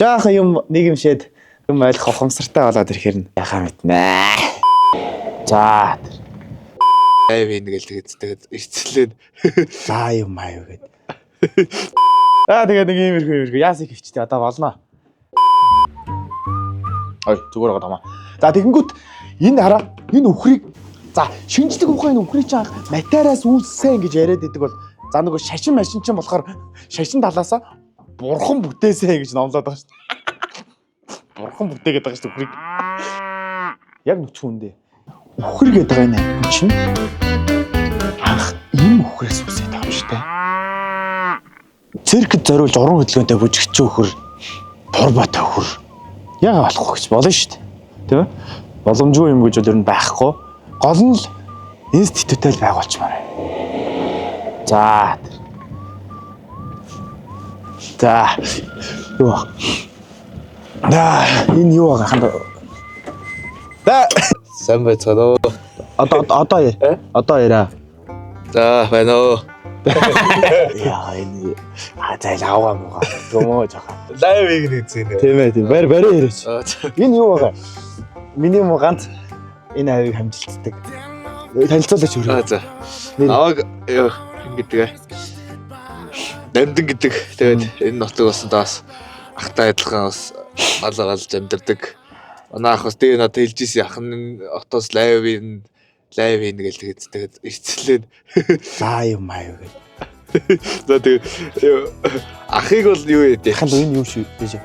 Жаахан юм нэг юм шээд юм ойлгох ухамсартай болоод ирэхээр нь яхаа мэднэ. За. Айн тэгээд эцэлээд за юм аяа гээд. Тэгээд нэг иймэрхүү яасыг хөвчтэй одоо болно. Ой зүгээр байгаа даа. За тэгэнгүүт энэ хараа энэ үхрийг за шинжлэх ухааны үхрийг чинь материалаас үүссэн гэж яриад идэг бол за нөгөө шашин машин чинь болохоор шашин талаасаа бурхан бүтээсэ гэж номлоод байгаа шүү дээ. Бурхан бүтээгээд байгаа шүү дээ үхрийг. Яг нүцгэн үндэ. Үхэр гэдэг байгаа энэ чинь анх ийм үхрээс үсээд байгаа юм шүү дээ. Циркэд зориулж уран хөдөлгөөнтэй бүжигч үхэр, турбатай үхэр. Яагаад болохгүй гэж болно шүү дээ. Тэ мэ? Боломжгүй юм гэж бол ер нь байхгүй. Гол нь л институтал байгуулчмаар. За. За. Юу. Энэ юу байгаа ханд. За. сайн байцгаана. Одоо яраа. За байна уу. Яа энэ зайл аваа муугаа. Гомоо жоохон. Лайвыг нэг зээнэ. Тийм ээ тийм. Барь яриач. Энэ юу байгаа? Миний муу ганц энэ авийг хамжилтдаг. Танилцуулаач өөрөө. За. Аваг юу ингэдэг. Дамдан гэдэг. Тэгээд энэ нутаг бас даас ахтай адилхан бас алгалж амьдэрдэг. Манай ах бас дээр надад хэлж ийсэн ах нь отоос лайв ийн тэгээд эцэлээд за юм аяа гээд. За тэгээд ахыг бол юу яа ахын энэ юу шүү гэж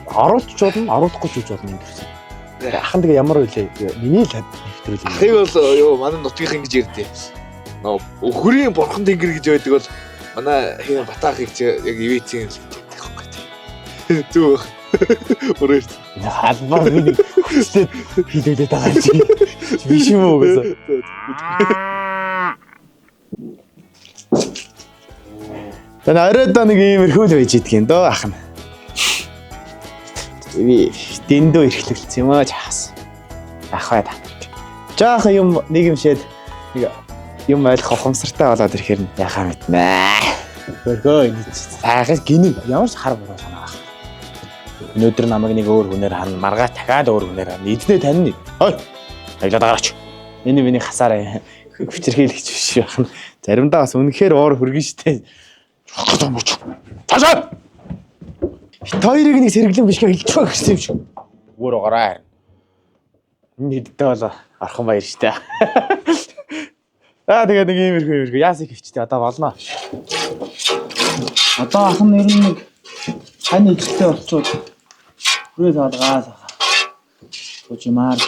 оруулж болно оруулахгүй ч гэж болно юм гэсэн. Ахын тэгээ ямар үлээ миний л нэвтрүүл. Ахыг бол юу манай нутгийнх ингэж ярьдээ. Нөө өхрийн бурхан тэнгэр гэж байдаг бол манай хин батаахыг яг ивэцэн л гэдэг байхгүй. Зүг. Бүрээс. Халбар нэг хүчлээд хийлүүлээд байгаа юм чи. Биш юм уу гэсэн. Тань оройдоо нэг иймэрхүү л байж идэх юм дөө ах нь. Би дэндөө эрхлүүлсэн юм аа чаас. Ах бай та. Жаахан юм нэг юм шээд нэг юм ойлгох ухамсартай болоод ирэхээр нь яхаа мэднэ. Хөргөө энэ сайхан гинэ ямар ч хар буруу санаа. Өнөөдөр намайг нэг өөр хүнээр харна, маргааш дахиад өөр хүнээр харна. Эднээ тань. Ой. Аялаад агаарч. Энэ миний хасаараа хүчрхийлэгч биш байна. Заримдаа бас үнэхээр уур хөргөн штэ. Цаашаа. Хоёрыг нэг сэргэлэн бишгээ хэлчих байх гэсэн юм шиг. Өөр угаараа. Энэ хэдтэй бол архан баяр штэ. Тэгээд нэг иймэрхүү яасыг хөвчтэй одоо болно. Одоо ах нь ер нь нэг тань ихтэй болчихвол хүрээ таалгаа. Тужимаар.